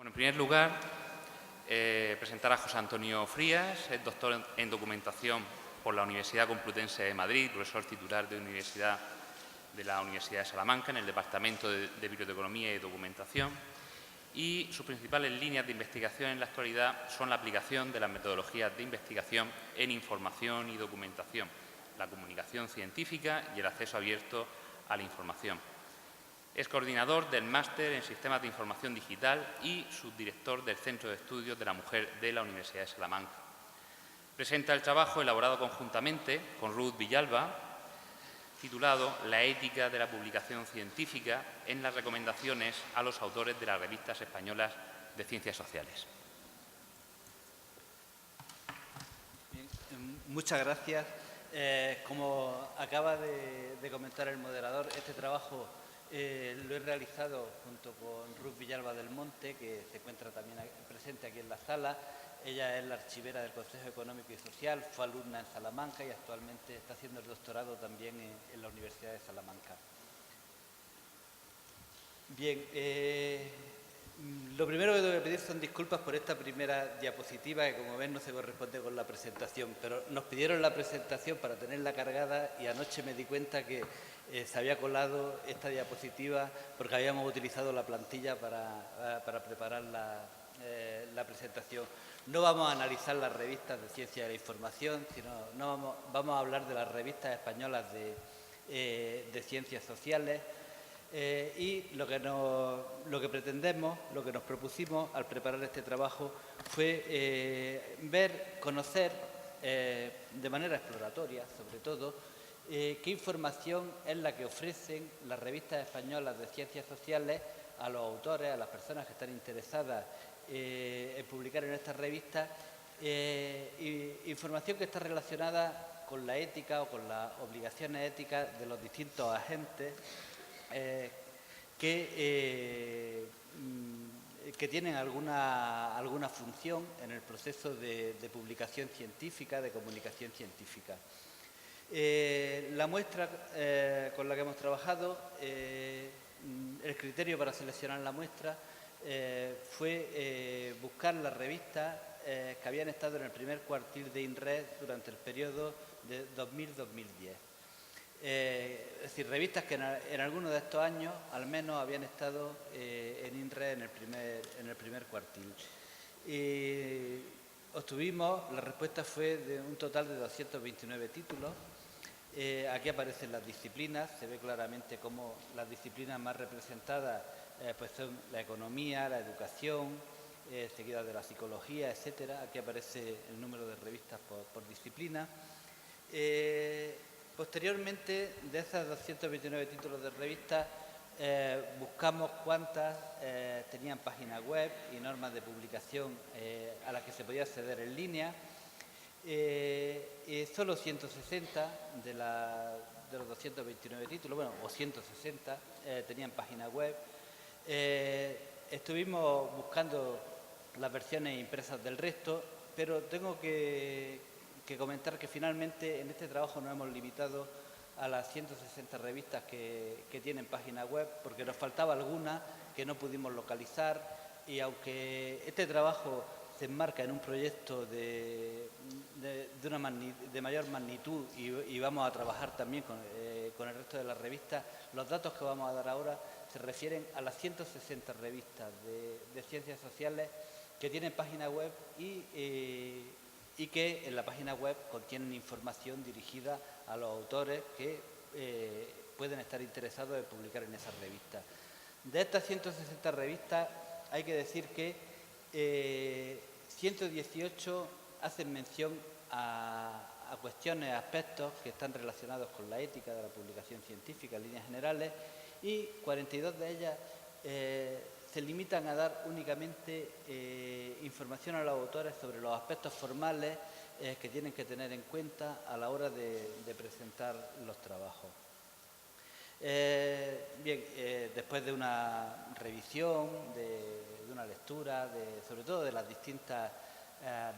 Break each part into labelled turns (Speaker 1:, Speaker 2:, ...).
Speaker 1: Bueno, en primer lugar, presentar a José Antonio Frías, es doctor en documentación por la Universidad Complutense de Madrid, profesor titular de la Universidad de Salamanca en el Departamento de Biblioteconomía y Documentación, y sus principales líneas de investigación en la actualidad son la aplicación de las metodologías de investigación en información y documentación, la comunicación científica y el acceso abierto a la información. Es coordinador del Máster en Sistemas de Información Digital y subdirector del Centro de Estudios de la Mujer de la Universidad de Salamanca. Presenta el trabajo elaborado conjuntamente con Ruth Villalba, titulado La ética de la publicación científica en las recomendaciones a los autores de las revistas españolas de ciencias sociales.
Speaker 2: Bien, muchas gracias. Como acaba de comentar el moderador, este trabajo lo he realizado junto con Ruth Villalba del Monte, que se encuentra también presente aquí en la sala. Ella es la archivera del Consejo Económico y Social, fue alumna en Salamanca y actualmente está haciendo el doctorado también en la Universidad de Salamanca. Bien, lo primero que tengo que pedir son disculpas por esta primera diapositiva, que como ven no se corresponde con la presentación, pero nos pidieron la presentación para tenerla cargada y anoche me di cuenta que se había colado esta diapositiva porque habíamos utilizado la plantilla para preparar la presentación. No vamos a analizar las revistas de ciencia de la información, sino vamos a hablar de las revistas españolas de ciencias sociales. Y lo que pretendemos, lo que nos propusimos al preparar este trabajo fue conocer de manera exploratoria, sobre todo, qué información es la que ofrecen las revistas españolas de ciencias sociales a los autores, a las personas que están interesadas en publicar en estas revistas, información que está relacionada con la ética o con las obligaciones éticas de los distintos agentes que tienen alguna función en el proceso de publicación científica, de comunicación científica. La muestra con la que hemos trabajado, el criterio para seleccionar la muestra fue buscar las revistas que habían estado en el primer cuartil de INRED durante el periodo de 2000-2010. Es decir, revistas que en algunos de estos años al menos habían estado en INRED en el primer cuartil. La respuesta fue de un total de 229 títulos. Aquí aparecen las disciplinas, se ve claramente cómo las disciplinas más representadas pues son la economía, la educación, seguidas de la psicología, etcétera. Aquí aparece el número de revistas por disciplina. Posteriormente, de esas 229 títulos de revistas, buscamos cuántas tenían página web y normas de publicación a las que se podía acceder en línea. Solo 160 de los 229 títulos, bueno, o 160, tenían página web. Estuvimos buscando las versiones impresas del resto, pero tengo que comentar que finalmente en este trabajo nos hemos limitado a las 160 revistas que tienen página web, porque nos faltaba alguna que no pudimos localizar, y aunque este trabajo se enmarca en un proyecto de mayor magnitud y vamos a trabajar también con el resto de las revistas, los datos que vamos a dar ahora se refieren a las 160 revistas de ciencias sociales que tienen página web y que en la página web contienen información dirigida a los autores que pueden estar interesados en publicar en esas revistas. De estas 160 revistas hay que decir que 118 hacen mención a cuestiones, aspectos que están relacionados con la ética de la publicación científica en líneas generales, y 42 de ellas se limitan a dar únicamente información a los autores sobre los aspectos formales que tienen que tener en cuenta a la hora de presentar los trabajos. Después de una revisión, de una lectura, sobre todo de las distintas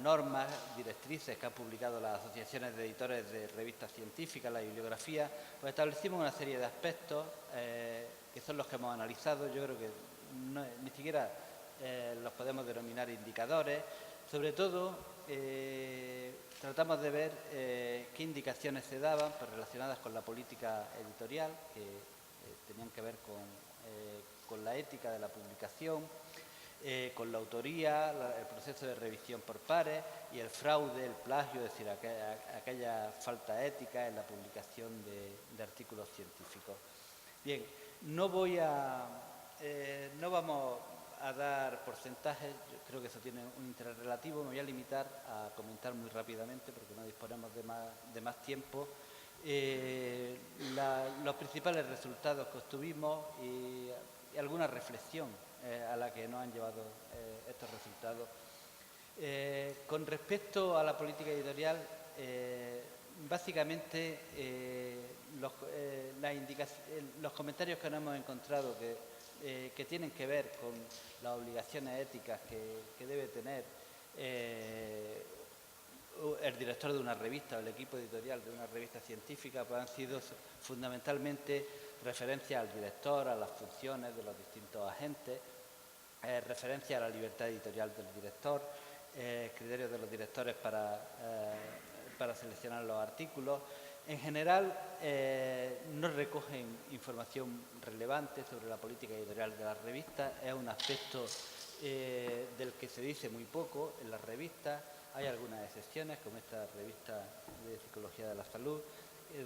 Speaker 2: normas, directrices que han publicado las asociaciones de editores de revistas científicas, la bibliografía, pues establecimos una serie de aspectos que son los que hemos analizado. Yo creo que ni siquiera los podemos denominar indicadores. Sobre todo, tratamos de ver qué indicaciones se daban pues, relacionadas con la política editorial, que tenían que ver con la ética de la publicación, con la autoría, el proceso de revisión por pares y el fraude, el plagio, es decir, aquella falta ética en la publicación de artículos científicos. Bien, no vamos a dar porcentajes, yo creo que eso tiene un interés relativo, me voy a limitar a comentar muy rápidamente porque no disponemos de más tiempo. Los principales resultados que obtuvimos y alguna reflexión a la que nos han llevado estos resultados. Con respecto a la política editorial, básicamente los comentarios que nos hemos encontrado que tienen que ver con las obligaciones éticas que debe tener el director de una revista o el equipo editorial de una revista científica, pues han sido fundamentalmente referencias al director, a las funciones de los distintos agentes, referencia a la libertad editorial del director, criterios de los directores para seleccionar los artículos. En general, no recogen información relevante sobre la política editorial de las revistas. Es un aspecto del que se dice muy poco en las revistas. Hay algunas excepciones, como esta revista de Psicología de la Salud,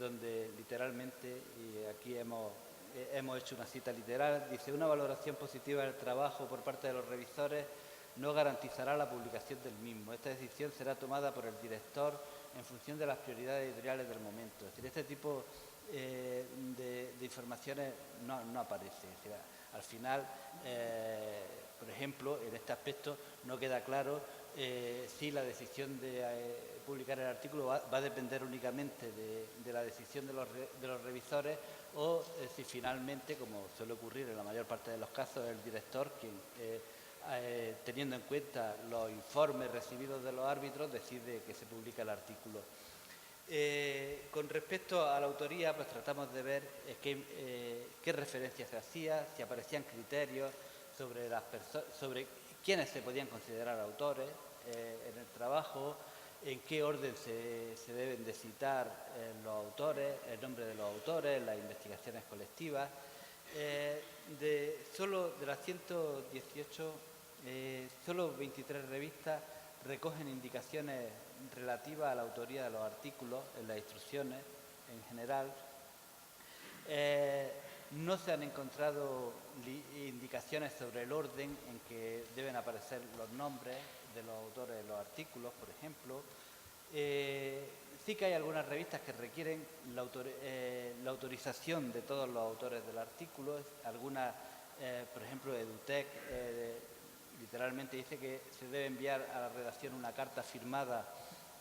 Speaker 2: donde literalmente, y aquí hemos hecho una cita literal, dice: una valoración positiva del trabajo por parte de los revisores no garantizará la publicación del mismo. Esta decisión será tomada por el director en función de las prioridades editoriales del momento. Es decir, este tipo de informaciones no aparece. Es decir, al final, por ejemplo, en este aspecto no queda claro si la decisión de publicar el artículo va a depender únicamente de la decisión de los revisores o si finalmente, como suele ocurrir en la mayor parte de los casos, es el director quien, teniendo en cuenta los informes recibidos de los árbitros, decide que se publica el artículo. Con respecto a la autoría, pues tratamos de ver qué referencias se hacía, si aparecían criterios sobre quiénes se podían considerar autores en el trabajo, en qué orden se deben de citar los autores, el nombre de los autores, las investigaciones colectivas. Solo de las 118, solo 23 revistas recogen indicaciones relativas a la autoría de los artículos en las instrucciones en general. No se han encontrado indicaciones sobre el orden en que deben aparecer los nombres de los autores de los artículos, por ejemplo. Sí que hay algunas revistas que requieren la autorización de todos los autores del artículo. Algunas, por ejemplo, EduTech, literalmente dice que se debe enviar a la redacción una carta firmada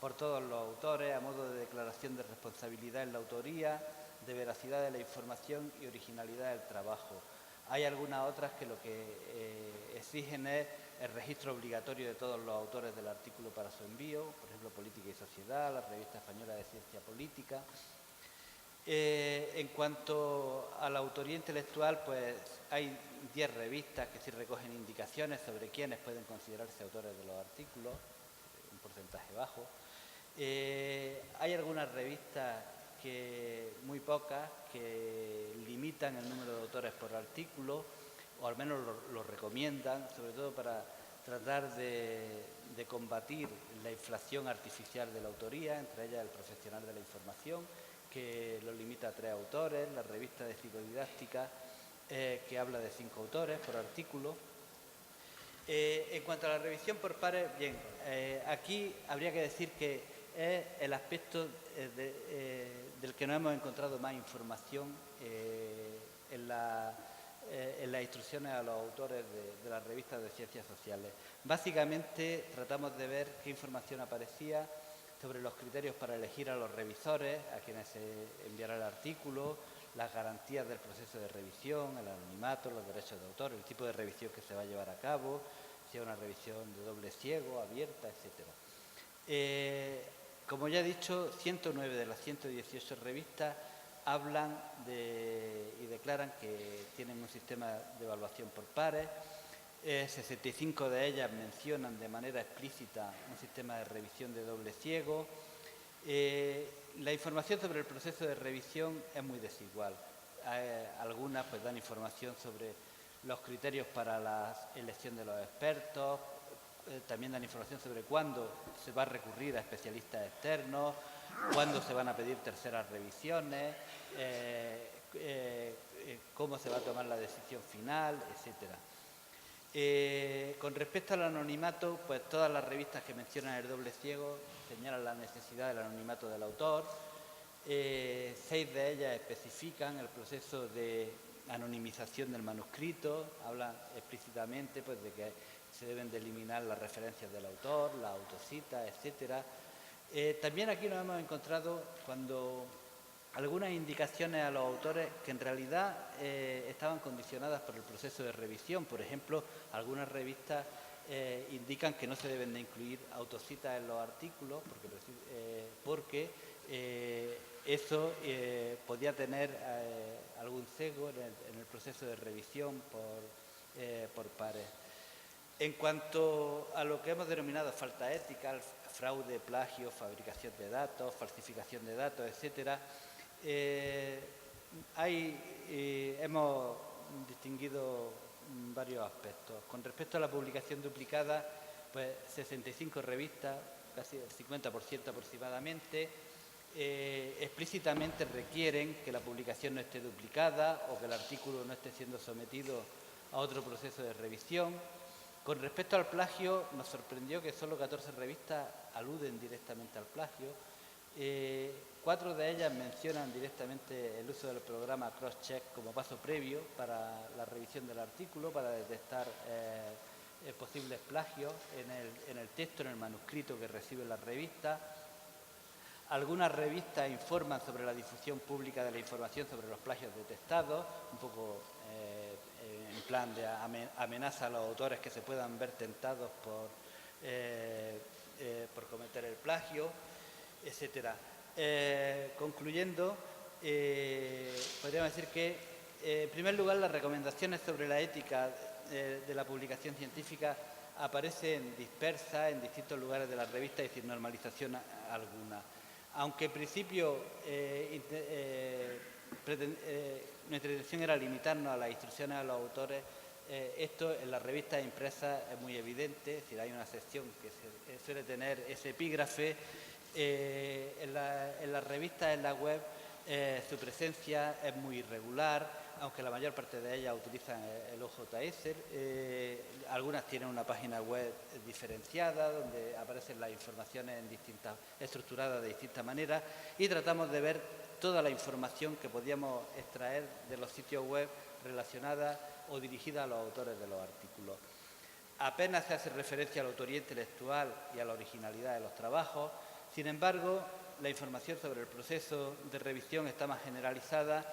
Speaker 2: por todos los autores a modo de declaración de responsabilidad en la autoría, de veracidad de la información y originalidad del trabajo. Hay algunas otras que lo que exigen es el registro obligatorio de todos los autores del artículo para su envío, por ejemplo, Política y Sociedad, la Revista Española de Ciencia Política. En cuanto a la autoría intelectual, pues hay 10 revistas que sí recogen indicaciones sobre quiénes pueden considerarse autores de los artículos, un porcentaje bajo. Hay algunas revistas, muy pocas, que limitan el número de autores por artículo, o al menos lo recomiendan, sobre todo para tratar de combatir la inflación artificial de la autoría, entre ellas el Profesional de la Información, que lo limita a 3 autores, la revista de psicodidáctica, que habla de 5 autores por artículo. En cuanto a la revisión por pares, bien, aquí habría que decir que es el aspecto del que no hemos encontrado más información en las instrucciones a los autores de las revistas de ciencias sociales. Básicamente tratamos de ver qué información aparecía sobre los criterios para elegir a los revisores, a quienes se enviará el artículo, las garantías del proceso de revisión, el anonimato, los derechos de autor, el tipo de revisión que se va a llevar a cabo, si es una revisión de doble ciego, abierta, etc. Como ya he dicho, 109 de las 118 revistas hablan y declaran que tienen un sistema de evaluación por pares. 65 de ellas mencionan de manera explícita un sistema de revisión de doble ciego. La información sobre el proceso de revisión es muy desigual. Algunas pues dan información sobre los criterios para la elección de los expertos, también dan información sobre cuándo se va a recurrir a especialistas externos, cuándo se van a pedir terceras revisiones, cómo se va a tomar la decisión final, etcétera. Con respecto al anonimato, pues todas las revistas que mencionan el doble ciego señalan la necesidad del anonimato del autor. 6 de ellas especifican el proceso de anonimización del manuscrito, hablan explícitamente pues, de que se deben de eliminar las referencias del autor, la autocita, etcétera. También aquí nos hemos encontrado cuando algunas indicaciones a los autores que en realidad estaban condicionadas por el proceso de revisión. Por ejemplo, algunas revistas indican que no se deben de incluir autocitas en los artículos porque eso podía tener algún sesgo en el proceso de revisión por pares. En cuanto a lo que hemos denominado falta ética, fraude, plagio, fabricación de datos, falsificación de datos, etcétera, hemos distinguido varios aspectos. Con respecto a la publicación duplicada, pues 65 revistas, casi el 50% aproximadamente, explícitamente requieren que la publicación no esté duplicada o que el artículo no esté siendo sometido a otro proceso de revisión. Con respecto al plagio, nos sorprendió que solo 14 revistas aluden directamente al plagio. 4 de ellas mencionan directamente el uso del programa Crosscheck como paso previo para la revisión del artículo, para detectar posibles plagios en el texto, en el manuscrito que recibe la revista. Algunas revistas informan sobre la difusión pública de la información sobre los plagios detectados, un poco en plan de amenaza a los autores que se puedan ver tentados por cometer el plagio, etcétera. Concluyendo, podríamos decir que, en primer lugar, las recomendaciones sobre la ética de la publicación científica aparecen dispersas en distintos lugares de la revista y sin normalización alguna. Aunque en principio nuestra intención era limitarnos a las instrucciones a los autores, esto en las revistas impresas es muy evidente, es decir, hay una sección que suele tener ese epígrafe. En las revistas, en la web, su presencia es muy irregular, aunque la mayor parte de ellas utilizan el OJS. Algunas tienen una página web diferenciada, donde aparecen las informaciones estructuradas de distintas maneras, y tratamos de ver toda la información que podíamos extraer de los sitios web relacionada o dirigida a los autores de los artículos. Apenas se hace referencia a la autoría intelectual y a la originalidad de los trabajos. Sin embargo, la información sobre el proceso de revisión está más generalizada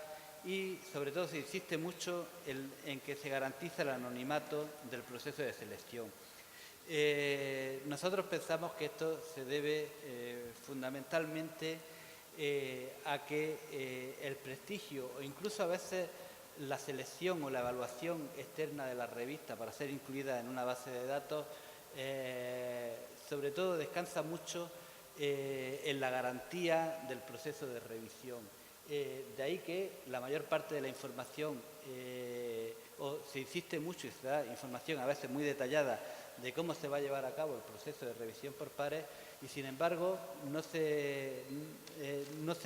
Speaker 2: y, sobre todo, se insiste mucho en que se garantiza el anonimato del proceso de selección. Nosotros pensamos que esto se debe fundamentalmente a que el prestigio o incluso a veces la selección o la evaluación externa de la revista para ser incluida en una base de datos, sobre todo descansa mucho en la garantía del proceso de revisión. De ahí que la mayor parte de la información, se insiste mucho y se da información a veces muy detallada de cómo se va a llevar a cabo el proceso de revisión por pares, y sin embargo no se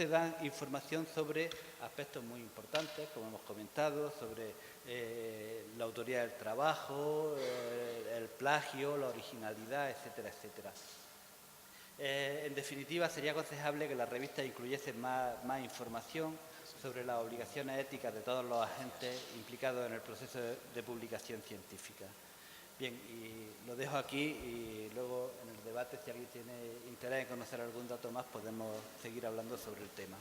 Speaker 2: da información sobre aspectos muy importantes, como hemos comentado, sobre la autoría del trabajo, el plagio, la originalidad, etcétera, etcétera. En definitiva, sería aconsejable que las revistas incluyesen más información sobre las obligaciones éticas de todos los agentes implicados en el proceso de publicación científica. Bien, y lo dejo aquí y luego en el debate, si alguien tiene interés en conocer algún dato más, podemos seguir hablando sobre el tema.